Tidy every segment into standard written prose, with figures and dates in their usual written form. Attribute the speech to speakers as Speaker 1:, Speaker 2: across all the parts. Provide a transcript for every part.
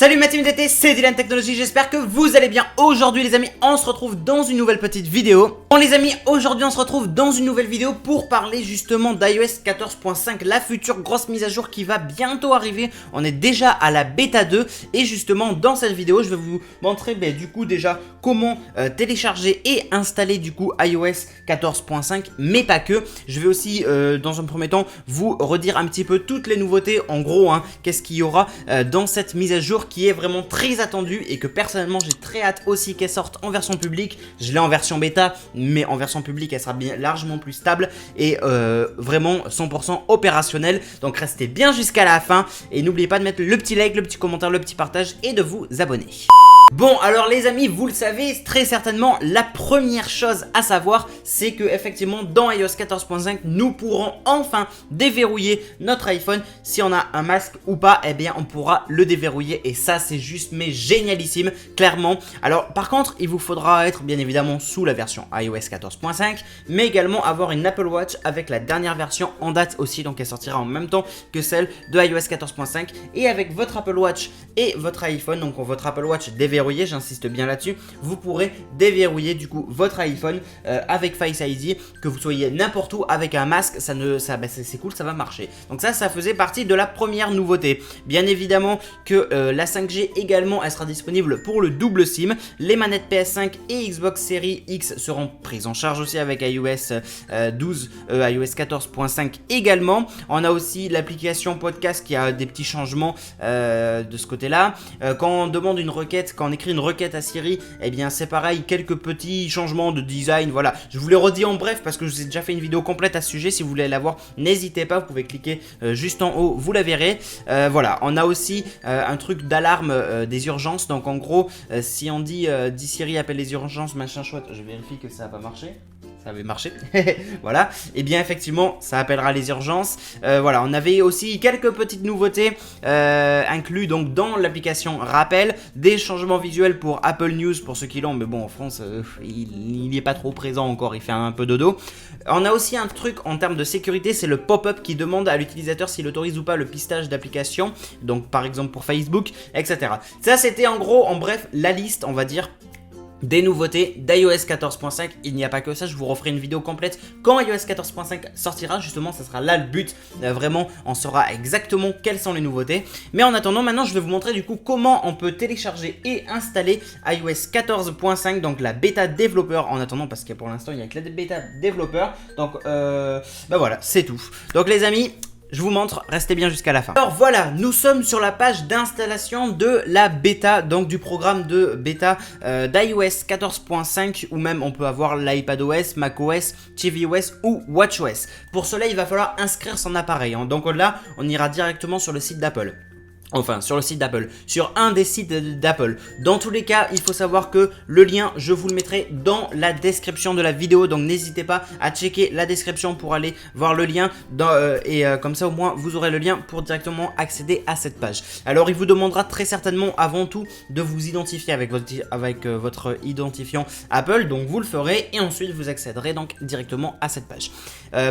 Speaker 1: Salut ma team d'été, c'est Dylan Technologies, j'espère que vous allez bien. Aujourd'hui les amis, on se retrouve dans une nouvelle petite vidéo. Bon les amis, aujourd'hui on se retrouve dans une nouvelle vidéo pour parler justement d'iOS 14.5, la future grosse mise à jour qui va bientôt arriver. On est déjà à la bêta 2 et justement dans cette vidéo je vais vous montrer du coup déjà comment télécharger et installer du coup iOS 14.5, mais pas que. Je vais aussi dans un premier temps vous redire un petit peu toutes les nouveautés, en gros qu'est-ce qu'il y aura dans cette mise à jour qui est vraiment très attendue et que personnellement j'ai très hâte aussi qu'elle sorte en version publique. Je l'ai en version bêta, mais en version publique elle sera bien largement plus stable et vraiment 100% opérationnelle. Donc restez bien jusqu'à la fin et n'oubliez pas de mettre le petit like, le petit commentaire, le petit partage et de vous abonner. Bon alors les amis, vous le savez très certainement, la première chose à savoir c'est que effectivement dans iOS 14.5 nous pourrons enfin déverrouiller notre iPhone. Si on a un masque ou pas, eh bien on pourra le déverrouiller et ça c'est juste mais génialissime clairement. Alors par contre il vous faudra être bien évidemment sous la version iOS 14.5 mais également avoir une Apple Watch avec la dernière version en date aussi, donc elle sortira en même temps que celle de iOS 14.5 et avec votre Apple Watch et votre iPhone, donc votre Apple Watch déverrouillé, j'insiste bien là-dessus, vous pourrez déverrouiller du coup votre iPhone avec Face ID, que vous soyez n'importe où avec un masque, c'est cool, ça va marcher. Donc ça faisait partie de la première nouveauté. Bien évidemment que la 5G également, elle sera disponible pour le double SIM. Les manettes PS5 et Xbox Series X seront prises en charge aussi avec iOS 14.5 également. On a aussi l'application podcast qui a des petits changements de ce côté-là. Quand on demande une requête, quand on écrit une requête à Siri, eh bien c'est pareil, quelques petits changements de design, voilà. Je vous les redis en bref parce que je vous ai déjà fait une vidéo complète à ce sujet. Si vous voulez la voir, n'hésitez pas, vous pouvez cliquer juste en haut, vous la verrez. Voilà, on a aussi un truc d'alarme des urgences. Donc en gros, si on dit Siri appelle les urgences, machin chouette, je vérifie que ça n'a pas marché. Ça avait marché, voilà, et bien effectivement ça appellera les urgences. Voilà, on avait aussi quelques petites nouveautés inclus donc dans l'application rappel, des changements visuels pour Apple News pour ceux qui l'ont, mais bon en France il n'y est pas trop présent encore, il fait un peu dodo. On a aussi un truc en termes de sécurité, c'est le pop-up qui demande à l'utilisateur s'il autorise ou pas le pistage d'applications, donc par exemple pour Facebook, etc. Ça c'était en gros, en bref, la liste on va dire des nouveautés d'iOS 14.5. Il n'y a pas que ça, je vous referai une vidéo complète quand iOS 14.5 sortira, justement ça sera là le but, vraiment on saura exactement quelles sont les nouveautés. Mais en attendant, maintenant je vais vous montrer du coup comment on peut télécharger et installer iOS 14.5, donc la bêta développeur en attendant, parce que pour l'instant il n'y a que la bêta développeur, donc voilà, c'est tout. Donc les amis, je vous montre, restez bien jusqu'à la fin. Alors voilà, nous sommes sur la page d'installation de la bêta, donc du programme de bêta d'iOS 14.5, ou même on peut avoir l'iPadOS, macOS, tvOS ou watchOS. Pour cela, il va falloir inscrire son appareil, donc là, on ira directement sur le site d'Apple. Enfin, sur le site d'Apple, sur un des sites d'Apple. Dans tous les cas, il faut savoir que le lien, je vous le mettrai dans la description de la vidéo. Donc n'hésitez pas à checker la description pour aller voir le lien. Comme ça, au moins, vous aurez le lien pour directement accéder à cette page. Alors, il vous demandera très certainement, avant tout, de vous identifier avec votre identifiant Apple. Donc, vous le ferez et ensuite, vous accéderez donc directement à cette page.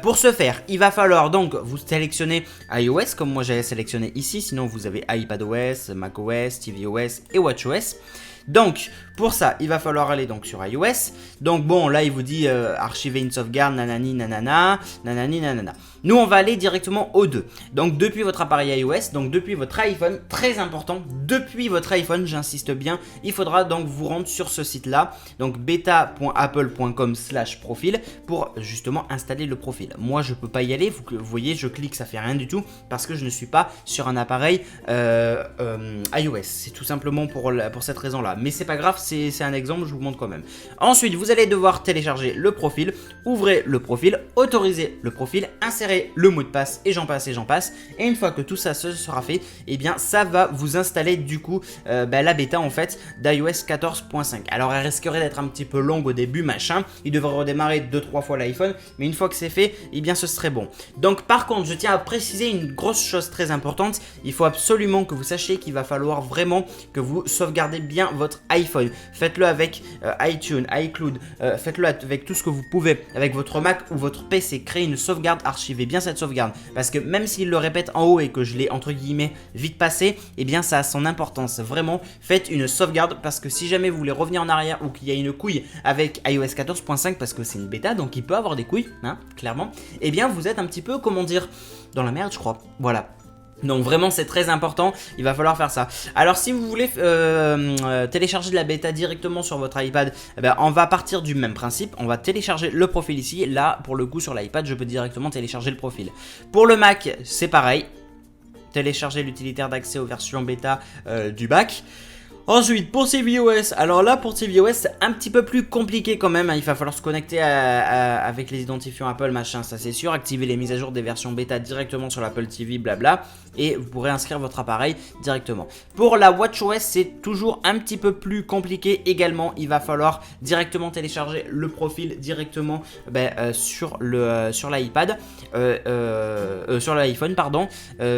Speaker 1: Pour ce faire, il va falloir donc vous sélectionner iOS, comme moi j'avais sélectionné ici. Sinon, vous avez iPadOS, macOS, tvOS et watchOS. Donc pour ça il va falloir aller donc sur iOS. Donc bon là il vous dit archiver une sauvegarde, nanani nanana, nanani nanana. Nous on va aller directement au 2. Donc depuis votre appareil iOS, donc depuis votre iPhone, très important, depuis votre iPhone, j'insiste bien, il faudra donc vous rendre sur ce site là, donc beta.apple.com/profil pour justement installer le profil. Moi je peux pas y aller, vous voyez je clique, ça fait rien du tout parce que je ne suis pas sur un appareil iOS. C'est tout simplement pour cette raison là, mais c'est pas grave, c'est un exemple, je vous montre quand même. Ensuite vous allez devoir télécharger le profil, ouvrez le profil, autoriser le profil, insérer le mot de passe et j'en passe et j'en passe, et une fois que tout ça se sera fait, et bien ça va vous installer du coup la bêta en fait d'iOS 14.5. Alors elle risquerait d'être un petit peu longue au début machin, il devrait redémarrer 2-3 fois l'iPhone, mais une fois que c'est fait, et bien ce serait bon. Donc par contre je tiens à préciser une grosse chose très importante, il faut absolument que vous sachiez qu'il va falloir vraiment que vous sauvegardez bien votre votre iPhone, faites-le avec iTunes, iCloud, faites-le avec tout ce que vous pouvez, avec votre Mac ou votre PC, créez une sauvegarde, archivez bien cette sauvegarde, parce que même s'il le répète en haut et que je l'ai entre guillemets vite passé, eh bien ça a son importance, vraiment faites une sauvegarde, parce que si jamais vous voulez revenir en arrière ou qu'il y a une couille avec iOS 14.5, parce que c'est une bêta donc il peut avoir des couilles, hein, clairement, eh bien vous êtes un petit peu, comment dire, dans la merde je crois, voilà. Donc vraiment c'est très important, il va falloir faire ça. Alors si vous voulez télécharger de la bêta directement sur votre iPad, eh ben, on va partir du même principe, on va télécharger le profil ici. Là pour le coup sur l'iPad je peux directement télécharger le profil. Pour le Mac c'est pareil, télécharger l'utilitaire d'accès aux versions bêta du Mac. Ensuite, pour tvOS, alors là pour tvOS c'est un petit peu plus compliqué quand même, hein. Il va falloir se connecter avec les identifiants Apple, machin, ça c'est sûr, activer les mises à jour des versions bêta directement sur l'Apple TV, blabla, et vous pourrez inscrire votre appareil directement. Pour la WatchOS c'est toujours un petit peu plus compliqué également, il va falloir directement télécharger le profil directement sur l'iPad, sur l'iPhone pardon,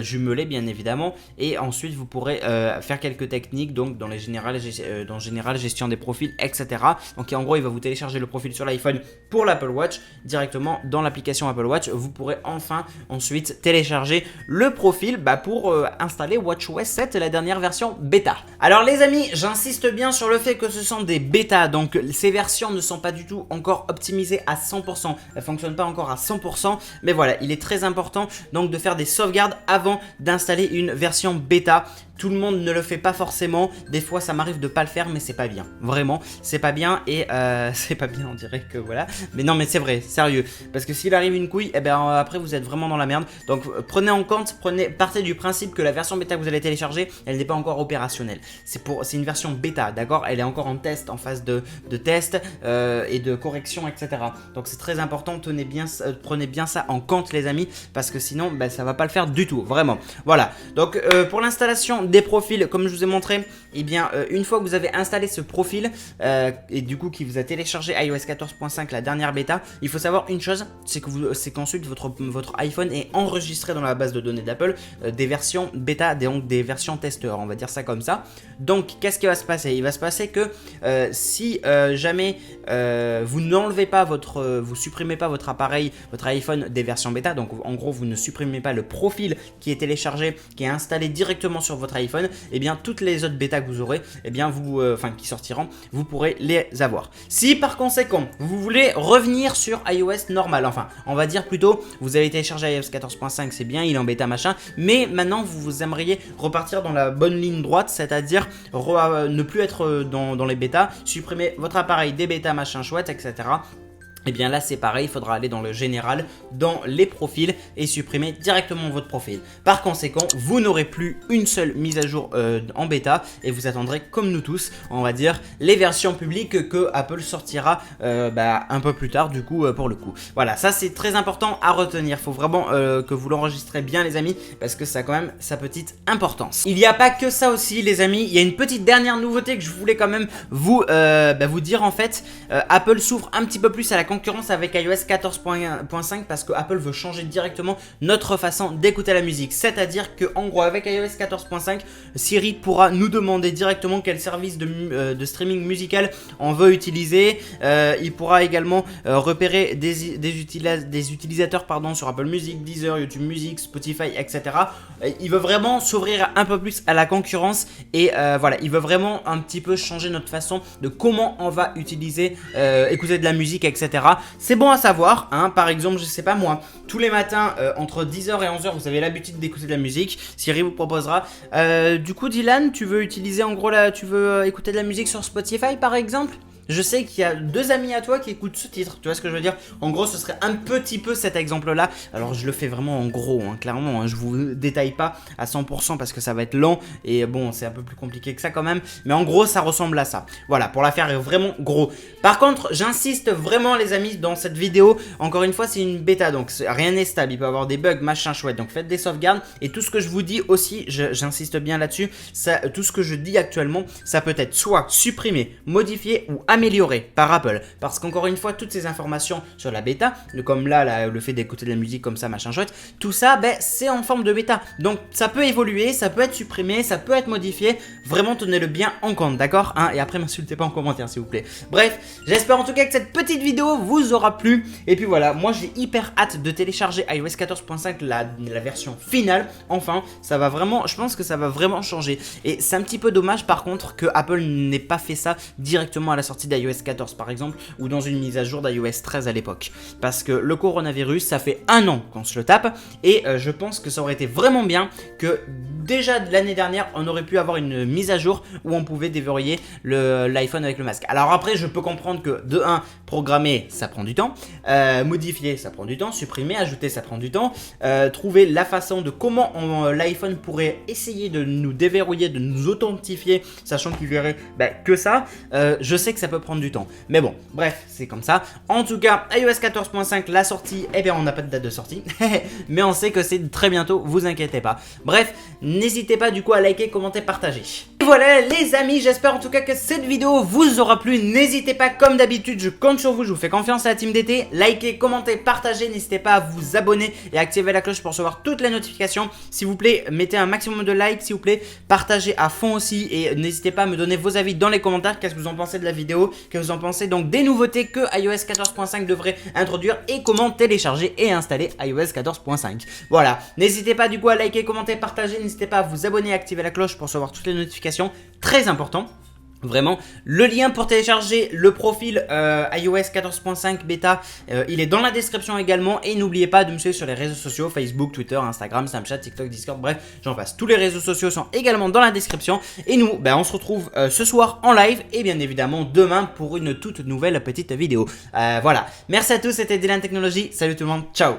Speaker 1: jumelé bien évidemment, et ensuite vous pourrez faire quelques techniques donc dans général gestion des profils, etc. Donc en gros il va vous télécharger le profil sur l'iPhone pour l'Apple Watch directement dans l'application Apple Watch. Vous pourrez enfin ensuite télécharger le profil pour installer WatchOS 7, la dernière version bêta. Alors les amis, j'insiste bien sur le fait que ce sont des bêtas, donc ces versions ne sont pas du tout encore optimisées à 100%, elles ne fonctionnent pas encore à 100%, mais voilà, il est très important donc de faire des sauvegardes avant d'installer une version bêta. Tout le monde ne le fait pas forcément, des fois ça m'arrive de pas le faire mais c'est pas bien, vraiment c'est pas bien, et c'est pas bien, on dirait que voilà, mais non mais c'est vrai, sérieux, parce que s'il arrive une couille, et ben après vous êtes vraiment dans la merde. Donc prenez en compte, partez du principe que la version bêta que vous allez télécharger, elle n'est pas encore opérationnelle, c'est une version bêta, d'accord, elle est encore en test, en phase de test et de correction, etc. Donc c'est très important, prenez bien ça en compte les amis, parce que sinon ça va pas le faire du tout, vraiment. Voilà, donc pour l'installation des profils, comme je vous ai montré, et bien une fois que vous avez installé ce profil et du coup qui vous a téléchargé iOS 14.5, la dernière bêta, il faut savoir une chose, c'est qu'ensuite votre iPhone est enregistré dans la base de données d'Apple des versions bêta, donc des versions testeurs, on va dire ça comme ça. Donc qu'est-ce qui va se passer? Il va se passer que si jamais vous n'enlevez pas vous supprimez pas votre appareil, votre iPhone des versions bêta, donc en gros vous ne supprimez pas le profil qui est téléchargé, qui est installé directement sur votre iPhone, et bien toutes les autres bêtas que vous aurez, et bien qui sortiront, vous pourrez les avoir. Si par conséquent vous voulez revenir sur iOS normal, enfin on va dire plutôt vous avez téléchargé iOS 14.5, c'est bien, il est en bêta machin, mais maintenant vous aimeriez repartir dans la bonne ligne droite, c'est-à-dire ne plus être dans les bêtas, supprimer votre appareil des bêtas machin chouette, etc. Et bien là c'est pareil, il faudra aller dans le général, dans les profils et supprimer directement votre profil. Par conséquent, vous n'aurez plus une seule mise à jour en bêta et vous attendrez comme nous tous, on va dire, les versions publiques que Apple sortira un peu plus tard du coup pour le coup. Voilà, ça c'est très important à retenir, il faut vraiment que vous l'enregistrez bien les amis, parce que ça a quand même sa petite importance. Il n'y a pas que ça aussi les amis, il y a une petite dernière nouveauté que je voulais quand même vous dire en fait. Apple s'ouvre un petit peu plus à la concurrence avec iOS 14.5 parce que Apple veut changer directement notre façon d'écouter la musique. C'est-à-dire que en gros avec iOS 14.5, Siri pourra nous demander directement quel service de streaming musical on veut utiliser. Il pourra également repérer des utilisateurs sur Apple Music, Deezer, YouTube Music, Spotify, etc. Il veut vraiment s'ouvrir un peu plus à la concurrence et voilà, il veut vraiment un petit peu changer notre façon de comment on va utiliser, écouter de la musique, etc. C'est bon à savoir, hein. Par exemple, je sais pas moi, tous les matins entre 10h et 11h, vous avez l'habitude d'écouter de la musique, Siri vous proposera. Du coup, Dylan, tu veux utiliser en gros tu veux écouter de la musique sur Spotify par exemple? Je sais qu'il y a 2 amis à toi qui écoutent ce titre, tu vois ce que je veux dire? En gros, ce serait un petit peu cet exemple-là. Alors, je le fais vraiment en gros, hein, clairement, hein, je vous détaille pas à 100% parce que ça va être lent et bon, c'est un peu plus compliqué que ça quand même. Mais en gros, ça ressemble à ça. Voilà, pour la faire vraiment gros. Par contre, j'insiste vraiment les amis dans cette vidéo. Encore une fois, c'est une bêta, donc rien n'est stable. Il peut y avoir des bugs, machin chouette. Donc, faites des sauvegardes. Et tout ce que je vous dis aussi, j'insiste bien là-dessus, tout ce que je dis actuellement, ça peut être soit supprimé, modifié ou amélioré par Apple. Parce qu'encore une fois, toutes ces informations sur la bêta, comme là le fait d'écouter de la musique comme ça, machin chouette, tout ça, c'est en forme de bêta. Donc ça peut évoluer, ça peut être supprimé, ça peut être modifié. Vraiment, tenez-le bien en compte, d'accord, hein? Et après, m'insultez pas en commentaire, s'il vous plaît. Bref, j'espère en tout cas que cette petite vidéo vous aura plu. Et puis voilà, moi j'ai hyper hâte de télécharger iOS 14.5, la version finale. Enfin, ça va vraiment, je pense que ça va vraiment changer. Et c'est un petit peu dommage par contre que Apple n'ait pas fait ça directement à la sortie d'iOS 14 par exemple, ou dans une mise à jour d'iOS 13 à l'époque. Parce que le coronavirus, ça fait 1 an qu'on se le tape. Et je pense que ça aurait été vraiment bien que déjà l'année dernière, on aurait pu avoir une mise à jour où on pouvait déverrouiller l'iPhone avec le masque. Alors après, je peux comprendre que de 1, programmer, ça prend du temps, modifier, ça prend du temps, supprimer, ajouter, ça prend du temps, trouver la façon de comment l'iPhone pourrait essayer de nous déverrouiller, de nous authentifier, sachant qu'il verrait que ça, je sais que ça peut prendre du temps. Mais bon, bref, c'est comme ça. En tout cas, iOS 14.5, la sortie, eh bien on n'a pas de date de sortie, mais on sait que c'est très bientôt, vous inquiétez pas. Bref, n'hésitez pas du coup à liker, commenter, partager. Et voilà les amis, j'espère en tout cas que cette vidéo vous aura plu. N'hésitez pas, comme d'habitude, je compte sur vous, je vous fais confiance à la team d'été. Likez, commentez, partagez, n'hésitez pas à vous abonner et à activer la cloche pour recevoir toutes les notifications. S'il vous plaît, mettez un maximum de likes, s'il vous plaît, partagez à fond aussi et n'hésitez pas à me donner vos avis dans les commentaires. Qu'est-ce que vous en pensez de la vidéo? Qu'est-ce que vous en pensez donc des nouveautés que iOS 14.5 devrait introduire et comment télécharger et installer iOS 14.5. Voilà, n'hésitez pas du coup à liker, commenter, partager, n'hésitez pas à vous abonner et activer la cloche pour recevoir toutes les notifications, très important. Vraiment, le lien pour télécharger le profil iOS 14.5 bêta, il est dans la description également. Et n'oubliez pas de me suivre sur les réseaux sociaux, Facebook, Twitter, Instagram, Snapchat, TikTok, Discord, bref, j'en passe. Tous les réseaux sociaux sont également dans la description. Et nous, on se retrouve ce soir en live et bien évidemment demain pour une toute nouvelle petite vidéo. Voilà, merci à tous, c'était Dylan Technologies, salut tout le monde, ciao.